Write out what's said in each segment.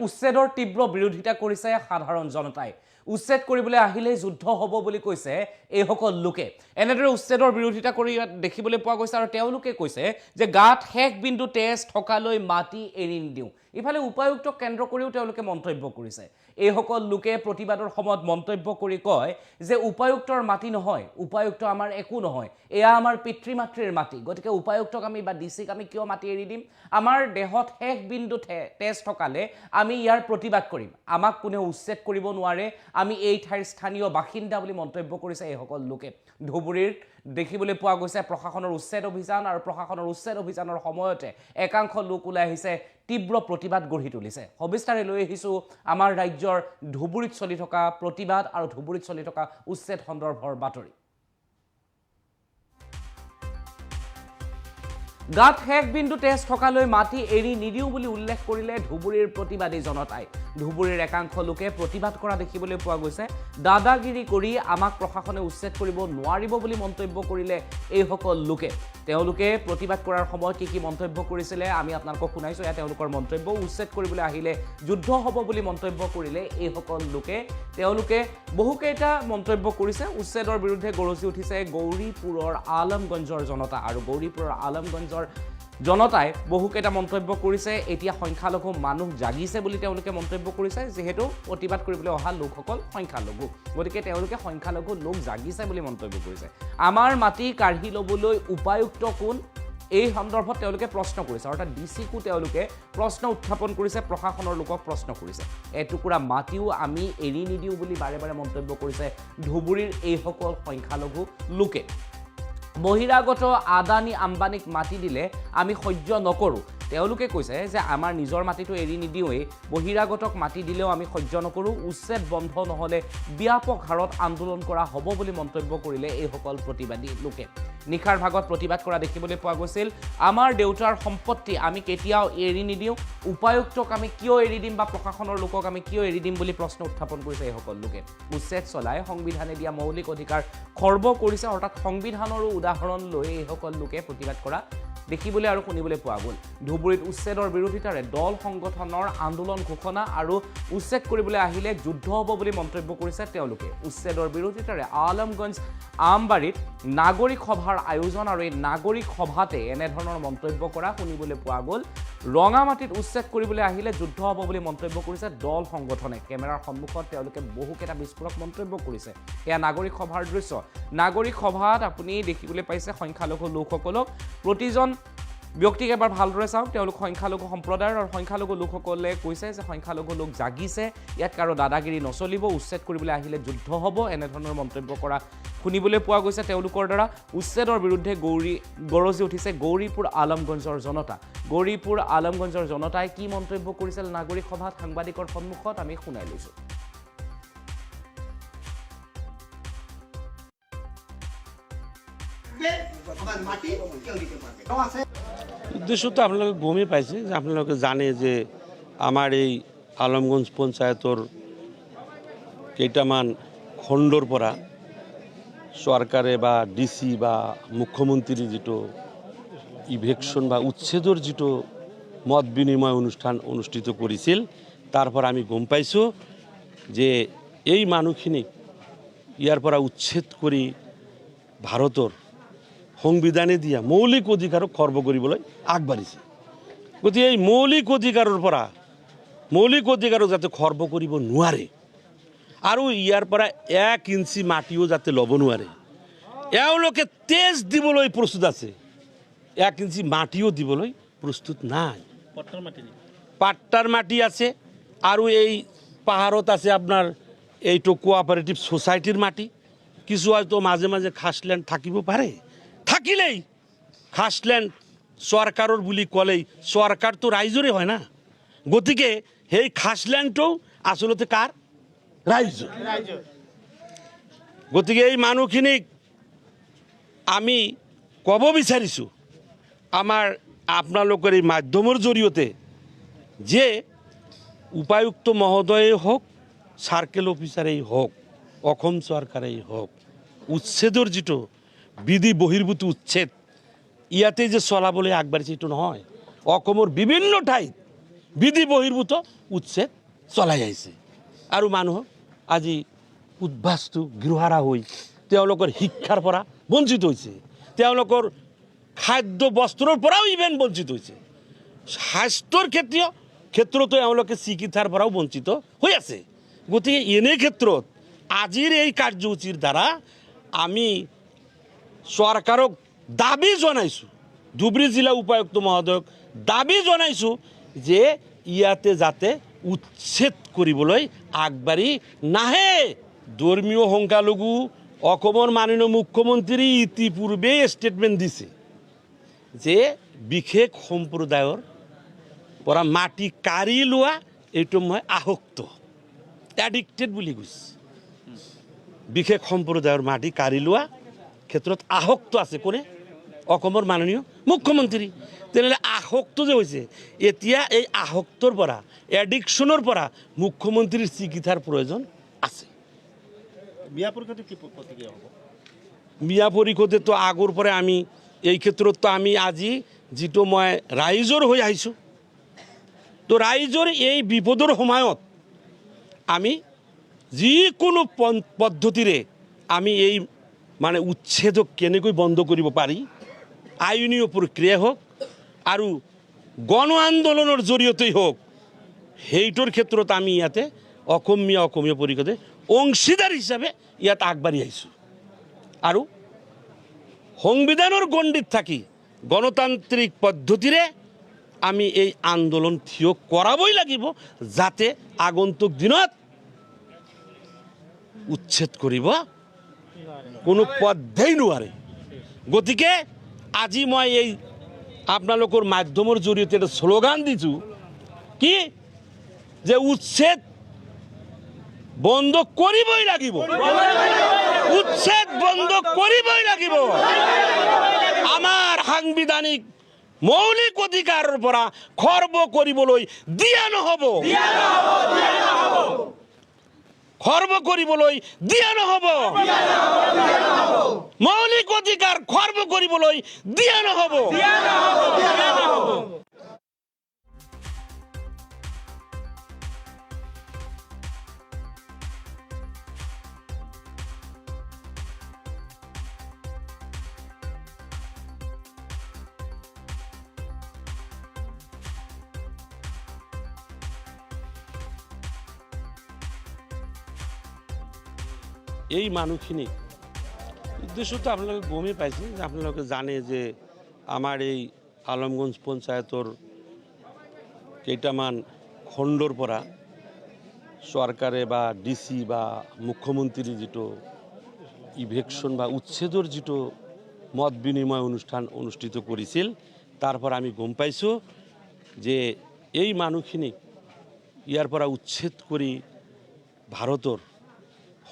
উচ্ছেদৰ তীব্ৰ বিৰোধিতা কৰিছে সাধাৰণ জনতাই। উচ্ছেদ কৰিবলৈ আহিলে যুদ্ধ হ'ব বুলি কৈছে এই সকল লোকে। এনেদৰে উচ্ছেদৰ বিৰোধিতা কৰি দেখিবলৈ পোৱা গৈছে আৰু তেওঁলোকে কৈছে যে গাত শেষ বিন্দু তেজ থকালৈ মাটি এৰি নিদিওঁ। ইফালে উপায়ুক্তক কেন্দ্ৰ কৰিও তেওঁলোকে মন্তব্য কৰিছে। এই সকল লোকে প্ৰতিবাদৰ সময়ত মন্তব্য কৰি কয় যে উপায়ুক্তৰ মাটি নহয়, উপায়ুক্ত আমাৰ একো নহয়, এয়া আমাৰ পিতৃ মাতৃৰ মাটি, গতিকে উপায়ুক্তক আমি বা ডিচিক আমি কিয় মাটি এৰি দিম? আমাৰ দেহত শেষ বিন্দু তেজ থকালে আমি ইয়াৰ প্ৰতিবাদ কৰিম, আমাক কোনেও উচ্ছেদ কৰিব নোৱাৰে, আমি এই ঠাইৰ স্থানীয় বাসিন্দা বুলি মন্তব্য কৰিছে এই সকল লোকে। ধুবুৰীত দেখিবলৈ পোৱা গৈছে প্ৰশাসনৰ উচ্ছেদ অভিযান আৰু প্ৰশাসনৰ উচ্ছেদ অভিযানৰ সময়তে একাংশ লোক ওলাই আহিছে, তীব্ৰ প্ৰতিবাদ গঢ়ি তুলিছে। সবিস্তাৰে লৈ আহিছোঁ আমাৰ ৰাজ্যৰ ধুবুৰীত চলি থকা প্ৰতিবাদ আৰু ধুবুৰীত চলি থকা উচ্ছেদ সন্দৰ্ভৰ বাতৰি। গাত শেষ বিন্দু তেজ থকালৈ মাটি এৰি নিদিওঁ বুলি উল্লেখ কৰিলে ধুবুৰীৰ প্ৰতিবাদী জনতাই। ধুবুৰীৰ একাংশ লোকে প্ৰতিবাদ কৰা দেখিবলৈ পোৱা গৈছে। দাদাগিৰি কৰি আমাক প্ৰশাসনে উচ্ছেদ কৰিব নোৱাৰিব বুলি মন্তব্য কৰিলে এই সকল লোকে। তেওঁলোকে প্ৰতিবাদ কৰাৰ সময়ত কি মন্তব্য কৰিছিলে আমি আপোনালোকক শুনাইছোঁ। এয়া তেওঁলোকৰ মন্তব্য। উচ্ছেদ কৰিবলৈ আহিলে যুদ্ধ হ'ব বুলি মন্তব্য কৰিলে এই সকল লোকে। তেওঁলোকে বহুকেইটা মন্তব্য কৰিছে। উচ্ছেদৰ বিৰুদ্ধে গৰজি উঠিছে গৌৰীপুৰৰ আলমগঞ্জৰ জনতা আৰু গৌৰীপুৰৰ আলমগঞ্জৰ জনতাই বহুকেইটা মন্তব্য কৰিছে। এতিয়া সংখ্যালঘু মানুহ জাগিছে বুলি তেওঁলোকে মন্তব্য কৰিছে, যিহেতু প্ৰতিবাদ কৰিবলৈ অহা লোকসকল সংখ্যালঘু, গতিকে তেওঁলোকে সংখ্যালঘু লোক জাগিছে বুলি মন্তব্য কৰিছে। আমাৰ মাটি কাঢ়ি ল'বলৈ উপায়ুক্ত কোন, এই সন্দৰ্ভত তেওঁলোকে প্ৰশ্ন কৰিছে, অৰ্থাৎ ডিচিকো তেওঁলোকে প্ৰশ্ন উত্থাপন কৰিছে, প্ৰশাসনৰ লোকক প্ৰশ্ন কৰিছে। এটুকুৰা মাটিও আমি এৰি নিদিওঁ বুলি বাৰে বাৰে মন্তব্য কৰিছে ধুবুৰীৰ এইসকল সংখ্যালঘু লোকে। বহিৰাগত আদানী আম্বানীক মাটি দিলে আমি সহ্য নকৰোঁ। তেওঁলোকে কৈছে যে আমাৰ নিজৰ মাটিটো এৰি নিদিওঁৱেই, বহিৰাগতক মাটি দিলেও আমি সহ্য নকৰোঁ, উচ্ছেদ বন্ধ নহ'লে ব্যাপক হাৰত আন্দোলন কৰা হ'ব বুলি মন্তব্য কৰিলে এইসকল প্ৰতিবাদী লোকে। নিশাৰ ভাগত প্ৰতিবাদ কৰা দেখিবলৈ পোৱা গৈছিল। আমাৰ দেউতাৰ সম্পত্তি আমি কেতিয়াও এৰি নিদিওঁ, উপায়ুক্তক আমি কিয় এৰি দিম বা প্ৰশাসনৰ লোকক আমি কিয় এৰি দিম বুলি প্ৰশ্ন উত্থাপন কৰিছে এইসকল লোকে। উচ্ছেদ চলাই সংবিধানে দিয়া মৌলিক অধিকাৰ খৰ্ব কৰিছে, অৰ্থাৎ সংবিধানৰো উদাহৰণ লৈ এইসকল লোকে প্ৰতিবাদ কৰা দেখিবলৈ আৰু শুনিবলৈ পোৱা গ'ল। ধুবুৰীত উচ্ছেদৰ বিৰোধিতাৰে দল সংগঠনৰ আন্দোলন ঘোষণা আৰু উচ্ছেদ কৰিবলৈ আহিলে যুদ্ধ হ'ব বুলি মন্তব্য কৰিছে তেওঁলোকে। উচ্ছেদৰ বিৰোধিতাৰে আলমগঞ্জ আমবাৰীত নাগৰিক সভাৰ আয়োজন আৰু এই নাগৰিক সভাতে এনেধৰণৰ মন্তব্য কৰা শুনিবলৈ পোৱা গ'ল। ৰঙামাটিত উচ্ছেদ কৰিবলৈ আহিলে যুদ্ধ হ'ব বুলি মন্তব্য কৰিছে দল সংগঠনে। কেমেৰাৰ সন্মুখত তেওঁলোকে বহুকেইটা বিস্ফোৰক মন্তব্য কৰিছে। এয়া নাগৰিক সভাৰ দৃশ্য। নাগৰিক সভাত আপুনি দেখিবলৈ পাইছে সংখ্যালঘু লোকসকলক। প্ৰতিজন ব্যক্তিক এবাৰ ভালদৰে চাওক, তেওঁলোক সংখ্যালঘু সম্প্ৰদায়ৰ আৰু সংখ্যালঘু লোকসকলে কৈছে যে সংখ্যালঘু লোক জাগিছে, ইয়াত কাৰো দাদাগিৰি নচলিব, উচ্ছেদ কৰিবলৈ আহিলে যুদ্ধ হ'ব, এনেধৰণৰ মন্তব্য কৰা শুনিবলৈ পোৱা গৈছে তেওঁলোকৰ দ্বাৰা। উচ্ছেদৰ বিৰুদ্ধে গৰজি উঠিছে গৌৰীপুৰ আলমগঞ্জৰ জনতা। গৌৰীপুৰ আলমগঞ্জৰ জনতাই কি মন্তব্য কৰিছিল নাগৰিক সভাত সাংবাদিকৰ সন্মুখত আমি শুনাই লৈছোঁ। উদ্দেশ্য তো আপোনালোকে গমেই পাইছে যে আপোনালোকে জানে যে আমাৰ এই আলমগঞ্জ পঞ্চায়তৰ কেইটামান খণ্ডৰ পৰা চৰকাৰে বা ডিচি বা মুখ্যমন্ত্ৰীৰ যিটো ইভেকশ্যন বা উচ্ছেদৰ যিটো মত বিনিময় অনুষ্ঠান অনুষ্ঠিত কৰিছিল, তাৰ পৰা আমি গম পাইছোঁ যে এই মানুহখিনিক ইয়াৰ পৰা উচ্ছেদ কৰি ভাৰতৰ সংবিধানে দিয়া মৌলিক অধিকাৰক খৰ্ব কৰিবলৈ আগবাঢ়িছে। গতিকে এই মৌলিক অধিকাৰক যাতে খৰ্ব কৰিব নোৱাৰে আৰু ইয়াৰ পৰা 1 ইঞ্চি মাটিও যাতে ল'ব নোৱাৰে, এওঁলোকে তেজ দিবলৈ প্ৰস্তুত আছে, 1 ইঞ্চি মাটিও দিবলৈ প্ৰস্তুত নাই। পাট্টাৰ মাটি আছে আৰু এই পাহাৰত আছে আপোনাৰ এইটো কোঅপাৰেটিভ ছ'চাইটিৰ মাটি। কিছু হয়তো মাজে মাজে খাছলেণ্ড থাকিব পাৰে, থাকিলেই খাছলেণ্ড চৰকাৰৰ বুলি ক'লেই চৰকাৰটো ৰাইজৰে হয় না, গতিকে সেই খাছলেণ্ডটো আচলতে কাৰ? ৰাইজৰ। গতিকে এই মানুহখিনিক আমি ক'ব বিচাৰিছোঁ আপোনালোকৰ এই মাধ্যমৰ জৰিয়তে যে উপায়ুক্ত মহোদয়েই হওক, চাৰ্কেল অফিচাৰেই হওক, অসম চৰকাৰেই হওক, উচ্ছেদৰ যিটো বিধি বহিৰ্ভূত উচ্ছেদ ইয়াতে যে চলাবলৈ আগবাঢ়িছে এইটো নহয়। অসমৰ বিভিন্ন ঠাইত বিধি বহিৰ্ভূত উচ্ছেদ চলাই আহিছে আৰু মানুহক আজি উদ্বাস্তু গৃহাৰা হৈ তেওঁলোকৰ শিক্ষাৰ পৰা বঞ্চিত হৈছে, তেওঁলোকৰ খাদ্য বস্ত্ৰৰ পৰাও ইভেন বঞ্চিত হৈছে, স্বাস্থ্যৰ ক্ষেত্ৰতো এওঁলোকে চিকিৎসাৰ পৰাও বঞ্চিত হৈ আছে। গতিকে এনে ক্ষেত্ৰত আজিৰ এই কাৰ্যসূচীৰ দ্বাৰা আমি চৰকাৰক দাবী জনাইছোঁ, ধুবুৰী জিলা উপায়ুক্ত মহোদয়ক দাবী জনাইছোঁ যে ইয়াতে যাতে উচ্ছেদ কৰিবলৈ আগবাঢ়ি নাহে। ধৰ্মীয় সংখ্যালঘু অসমৰ মাননীয় মুখ্যমন্ত্ৰী ইতিপূৰ্বে ষ্টেটমেণ্ট দিছে যে বিশেষ সম্প্ৰদায়ৰ পৰা মাটি কাঢ়ি লোৱা এইটো মই আসক্ত, এডিক্টেড বুলি কৈছে। বিশেষ সম্প্ৰদায়ৰ মাটি কাঢ়ি লোৱা ক্ষেত্ৰত আসক্ত আছে কোনে? অসমৰ মাননীয় মুখ্যমন্ত্ৰী। তেনেহ'লে আসক্ত যে হৈছে, এতিয়া এই আসক্তৰ পৰা, এডিকশ্যনৰ পৰা মুখ্যমন্ত্ৰীৰ চিকিৎসাৰ প্ৰয়োজন আছে। মিয়া পৰিষদে কি প্ৰতিক্ৰিয়া হ'ব? মিয়া পৰিষদেতো আগৰ পৰাই আমি এই ক্ষেত্ৰততো আমি আজি যিটো মই ৰাইজৰ হৈ আহিছোঁ, তো ৰাইজৰ এই বিপদৰ সময়ত আমি যিকোনো পদ্ধতিৰে আমি এই মানে উচ্ছেদক কেনেকৈ বন্ধ কৰিব পাৰি, আইনীয় প্ৰক্ৰিয়া হওক আৰু গণ আন্দোলনৰ জৰিয়তেই হওক, সেইটোৰ ক্ষেত্ৰত আমি ইয়াতে অসমীয়া পৰিষদে অংশীদাৰ হিচাপে ইয়াত আগবাঢ়ি আহিছোঁ আৰু সংবিধানৰ গণ্ডিত থাকি গণতান্ত্ৰিক পদ্ধতিৰে আমি এই আন্দোলন থিয় কৰাবই লাগিব, যাতে আগন্তুক দিনত উচ্ছেদ কৰিব কোনো পদ্ধেই নোৱাৰে। গতিকে আজি মই এই আপোনালোকৰ মাধ্যমৰ জৰিয়তে এটা শ্লোগান দিছোঁ কি, যে উচ্ছেদ বন্ধ কৰিবই লাগিব, উচ্ছেদ বন্ধ কৰিবই লাগিব। আমাৰ সাংবিধানিক মৌলিক অধিকাৰৰ পৰা খৰ্ব কৰিবলৈ দিয়া নহ'ব, খৰ্ব কৰিবলৈ দিয়া নহ'ব, মৌলিক অধিকাৰ খৰ্ব কৰিবলৈ দিয়া নহ'ব। এই মানুহখিনি উদ্দেশ্যটো আপোনালোকে গমেই পাইছে, যে আপোনালোকে জানে যে আমাৰ এই আলমগঞ্জ পঞ্চায়তৰ কেইটামান খণ্ডৰ পৰা চৰকাৰে বা ডিচি বা মুখ্যমন্ত্ৰীৰ যিটো ইভেকশ্যন বা উচ্ছেদৰ যিটো মত বিনিময় অনুষ্ঠান অনুষ্ঠিত কৰিছিল, তাৰ পৰা আমি গম পাইছোঁ যে এই মানুহখিনিক ইয়াৰ পৰা উচ্ছেদ কৰি ভাৰতৰ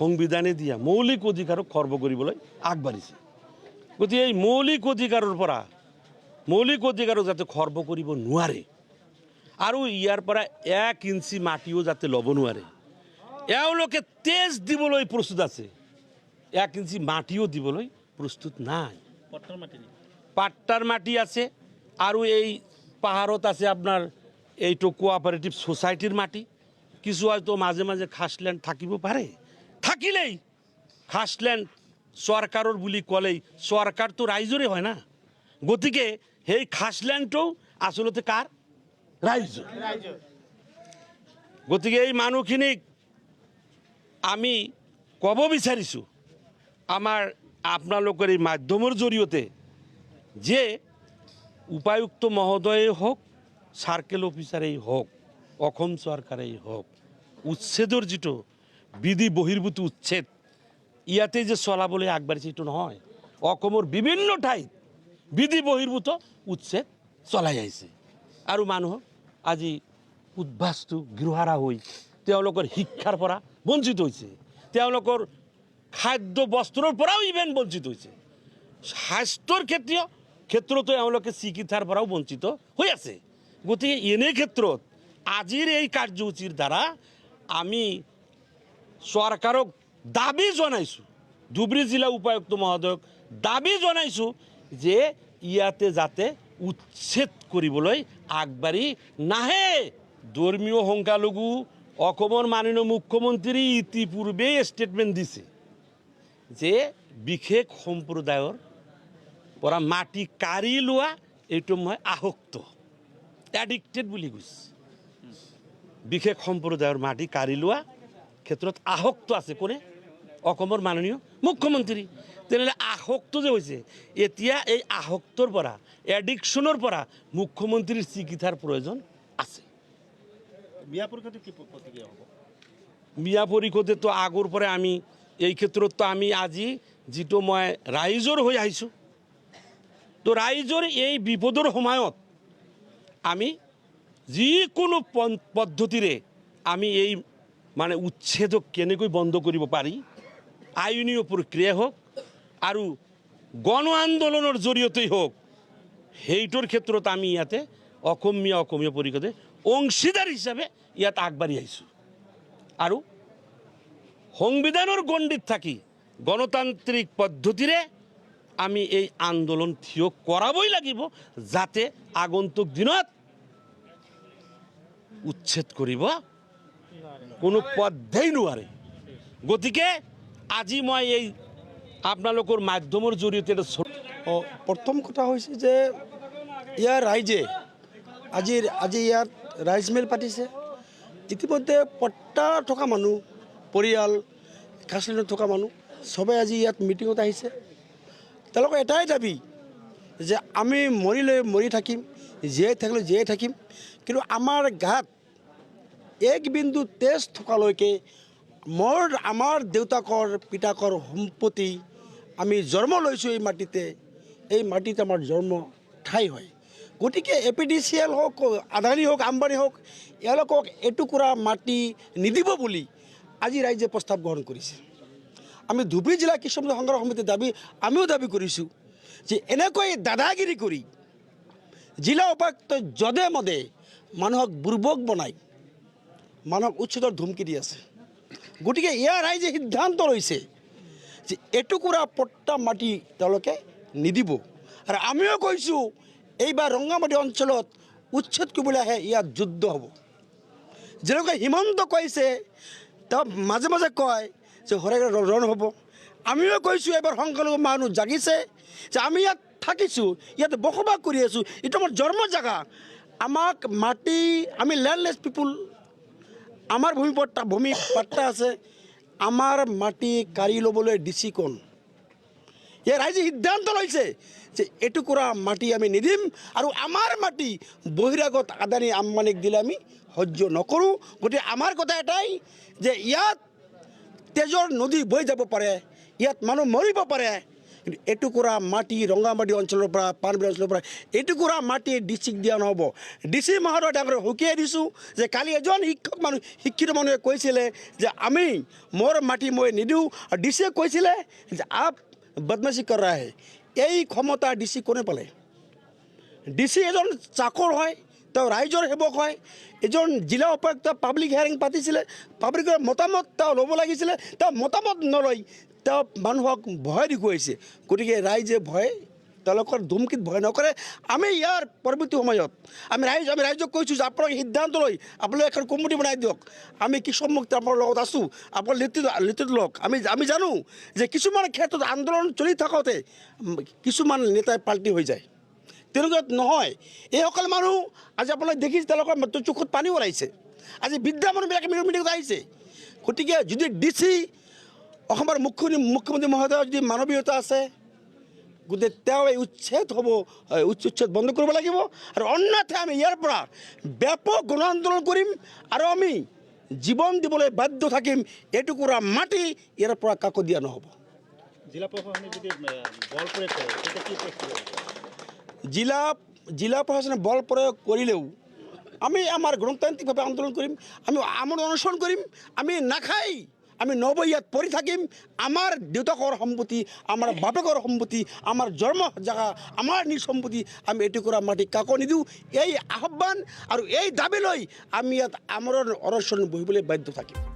সংবিধানে দিয়া মৌলিক অধিকাৰক খৰ্ব কৰিবলৈ আগবাঢ়িছে। গতিকে এই মৌলিক অধিকাৰৰ পৰা, মৌলিক অধিকাৰক যাতে খৰ্ব কৰিব নোৱাৰে আৰু ইয়াৰ পৰা 1 ইঞ্চি মাটিও যাতে ল'ব নোৱাৰে, এওঁলোকে তেজ দিবলৈ প্ৰস্তুত আছে, 1 ইঞ্চি মাটিও দিবলৈ প্ৰস্তুত নাই। পাট্টাৰ মাটি আছে আৰু এই পাহাৰত আছে আপোনাৰ এইটো কোঅপাৰেটিভ ছ'চাইটিৰ মাটি, কিছু হয়তো মাজে মাজে খাছলেণ্ড থাকিব পাৰে, থাকিলেই খাছলেণ্ড চৰকাৰৰ বুলি ক'লেই চৰকাৰটো ৰাইজৰে হয় না। গতিকে সেই খাছলেণ্ডটো আচলতে কাৰ? ৰাইজৰ। গতিকে এই মানুহখিনিক আমি ক'ব বিচাৰিছোঁ আমাৰ আপোনালোকৰ এই মাধ্যমৰ জৰিয়তে, যে উপায়ুক্ত মহোদয়েই হওক, চাৰ্কেল অফিচাৰেই হওক, অসম চৰকাৰেই হওক, উচ্ছেদৰ যিটো বিধি বহিৰ্ভূত উচ্ছেদ ইয়াতে যে চলাবলৈ আগবাঢ়িছে এইটো নহয়, অসমৰ বিভিন্ন ঠাইত বিধি বহিৰ্ভূত উচ্ছেদ চলাই আহিছে আৰু মানুহক আজি উদ্বাস্তু গৃহাৰা হৈ তেওঁলোকৰ শিক্ষাৰ পৰা বঞ্চিত হৈছে, তেওঁলোকৰ খাদ্য বস্ত্ৰৰ পৰাও ইভেন বঞ্চিত হৈছে, স্বাস্থ্যৰ ক্ষেত্ৰতো এওঁলোকে চিকিৎসাৰ পৰাও বঞ্চিত হৈ আছে। গতিকে এনে ক্ষেত্ৰত আজিৰ এই কাৰ্যসূচীৰ দ্বাৰা আমি চৰকাৰক দাবী জনাইছোঁ, ধুবুৰী জিলা উপায়ুক্ত মহোদয়ক দাবী জনাইছোঁ যে ইয়াতে যাতে উচ্ছেদ কৰিবলৈ আগবাঢ়ি নাহে। ধৰ্মীয় সংখ্যালঘু অসমৰ মাননীয় মুখ্যমন্ত্ৰী ইতিপূৰ্বে ষ্টেটমেণ্ট দিছে যে বিশেষ সম্প্ৰদায়ৰ পৰা মাটি কাঢ়ি লোৱা এইটো মই আসক্ত এডিক্টেড বুলি কৈছে বিশেষ সম্প্ৰদায়ৰ মাটি কাঢ়ি লোৱা ক্ষেত্ৰত আসক্ত আছে কোনে অসমৰ মাননীয় মুখ্যমন্ত্ৰী তেনেহ'লে আসক্ত যে হৈছে এতিয়া এই আসক্তৰ পৰা এডিকশ্যনৰ পৰা মুখ্যমন্ত্ৰীৰ চিকিৎসাৰ প্ৰয়োজন আছে মিয়া পৰিষদে কি প্ৰতিক্ৰিয়া হ'ব মিয়া পৰিষদেতো আগৰ পৰাই আমি এই ক্ষেত্ৰততো আমি আজি যিটো মই ৰাইজৰ হৈ আহিছোঁ তো ৰাইজৰ এই বিপদৰ সময়ত আমি যিকোনো পদ্ধতিৰে আমি এই মানে উচ্ছেদক কেনেকৈ বন্ধ কৰিব পাৰি আইনীয় প্ৰক্ৰিয়া হওক আৰু গণ আন্দোলনৰ জৰিয়তেই হওক সেইটোৰ ক্ষেত্ৰত আমি ইয়াতে অসমীয়া পৰিষদে অংশীদাৰ হিচাপে ইয়াত আগবাঢ়ি আহিছোঁ আৰু সংবিধানৰ গণ্ডিত থাকি গণতান্ত্ৰিক পদ্ধতিৰে আমি এই আন্দোলন থিয় কৰাবই লাগিব যাতে আগন্তুক দিনত উচ্ছেদ কৰিব কোনো পদ্ধেই নোৱাৰে গতিকে আজি মই এই আপোনালোকৰ মাধ্যমৰ জৰিয়তে এটা প্ৰথম কথা হৈছে যে ইয়াৰ ৰাইজে আজি ইয়াত ৰাইজ মেল পাতিছে ইতিমধ্যে পট্টা থকা মানুহ পৰিয়াল কাছলিনত থকা মানুহ চবে আজি ইয়াত মিটিঙত আহিছে তেওঁলোকৰ এটাই দাবী যে আমি মৰিলে মৰি থাকিম জীয়াই থাকিলে জীয়াই থাকিম কিন্তু আমাৰ গাত এক বিন্দু তেজ থকালৈকে আমাৰ দেউতাকৰ পিতাকৰ সম্পত্তি আমি জন্ম লৈছোঁ এই মাটিতে আমাৰ জন্ম ঠাই হয় গতিকে APDCL হওক আদানী হওক আম্বানী হওক এওঁলোকক এটুকুৰা মাটি নিদিব বুলি আজি ৰাইজে প্ৰস্তাৱ গ্ৰহণ কৰিছে আমি ধুবুৰী জিলা কৃষক সংগ্ৰাম সমিতিৰ আমিও দাবী কৰিছোঁ যে এনেকৈ দাদাগিৰি কৰি জিলা উপায়ুক্ত যধে মধে মানুহক বুৰ্বক বনাই মানুহক উচ্ছেদৰ ধুমকি দি আছে গতিকে ইয়াৰ ৰাইজে সিদ্ধান্ত লৈছে যে এটুকুৰা পট্টা মাটি তেওঁলোকে নিদিব আৰু আমিও কৈছোঁ এইবাৰ ৰংগামাটি অঞ্চলত উচ্ছেদ কৰিবলৈ আহে ইয়াত যুদ্ধ হ'ব যেনেকৈ হিমন্ত কৈছে তেওঁ মাজে মাজে কয় যে হৰেগা ৰণ হ'ব আমিও কৈছোঁ এইবাৰ সংখ্যালঘু মানুহ জাগিছে যে আমি ইয়াত থাকিছোঁ ইয়াত বসবাস কৰি আছোঁ এইটো আমাৰ জন্ম জেগা আমাক মাটি আমি লেণ্ডলেছ পিপুল আমাৰ ভূমি পট্টা আছে আমাৰ মাটি কাঢ়ি ল'বলৈ DC কোন ইয়াৰ ৰাইজে সিদ্ধান্ত লৈছে যে এটুকুৰা মাটি আমি নিদিম আৰু আমাৰ মাটি বহিৰাগত আদানী আম্বানীক দিলে আমি সহ্য নকৰোঁ গতিকে আমাৰ কথা এটাই যে ইয়াত তেজৰ নদী বৈ যাব পাৰে ইয়াত মানুহ মৰিব পাৰে কিন্তু এটুকুৰা মাটি ৰংগামাটি অঞ্চলৰ পৰা পানবিল অঞ্চলৰ পৰা এটুকুৰা মাটি ডিচিক দিয়া নহ'ব DC মহোদয় ডাঙৰ সকীয়াই দিছোঁ যে কালি এজন শিক্ষিত মানুহে কৈছিলে যে আমি মোৰ মাটি মই নিদিওঁ আৰু DCয়ে কৈছিলে যে আপ বদমাশি কৰ ৰহা হে এই ক্ষমতা DC কোনে পালে DC এজন চাকৰ হয় তেওঁ ৰাইজৰ সেৱক হয় এজন জিলা উপায়ুক্ত পাব্লিক হিয়াৰিং পাতিছিলে পাব্লিকৰ মতামত তেওঁ ল'ব লাগিছিলে তেওঁ মতামত নলয় তেওঁ মানুহক ভয় দেখুৱাইছে গতিকে ৰাইজে ভয় তেওঁলোকৰ ধুমকিত ভয় নকৰে আমি ইয়াৰ পৰৱৰ্তী সময়ত আমি ৰাইজক কৈছোঁ যে আপোনালোকে সিদ্ধান্ত লৈ আপোনালোকে এখন কমিটি বনাই দিয়ক আমি কৃষক মুক্তি আপোনাৰ লগত আছোঁ আপোনাৰ নেতৃত্ব লওক আমি জানো যে কিছুমান ক্ষেত্ৰত আন্দোলন চলি থাকোঁতে কিছুমান নেতাই পাল্টি হৈ যায় তেনেকুৱা নহয় এইসকল মানুহ আজি আপোনালোকে দেখিছে তেওঁলোকৰ চকুত পানী ওলাইছে আজি বৃদ্ধা মানুহবিলাকে মিটিঙত আহিছে গতিকে যদি DC অসমৰ মুখ্যমন্ত্ৰী মহোদয়ৰ যদি মানৱীয়তা আছে গতিকে তেওঁ এই উচ্ছেদ বন্ধ কৰিব লাগিব আৰু অন্যথা আমি ইয়াৰ পৰা ব্যাপক গণ আন্দোলন কৰিম আৰু আমি জীৱন দিবলৈ বাধ্য থাকিম এটুকুৰা মাটি ইয়াৰ পৰা কাকো দিয়া নহ'ব জিলা প্ৰশাসনে যদি বল প্ৰয়োগ কৰে তেতিয়া কি প্ৰক্ৰিয়া জিলা প্ৰশাসনে বল প্ৰয়োগ কৰিলেও আমি আমাৰ গণতান্ত্ৰিকভাৱে আন্দোলন কৰিম আমি আমৰণ অনশন কৰিম আমি নাখাই আমি ইয়াত পৰি থাকিম আমাৰ দেউতাকৰ সম্পত্তি আমাৰ বাপেকৰ সম্পত্তি আমাৰ জন্ম জেগা আমাৰ নিজ সম্পত্তি আমি এটুকুৰা মাটি কাকো নিদিওঁ এই আহ্বান আৰু এই দাবী লৈ আমি ইয়াত আমৰণ অনশন বহিবলৈ বাধ্য থাকিম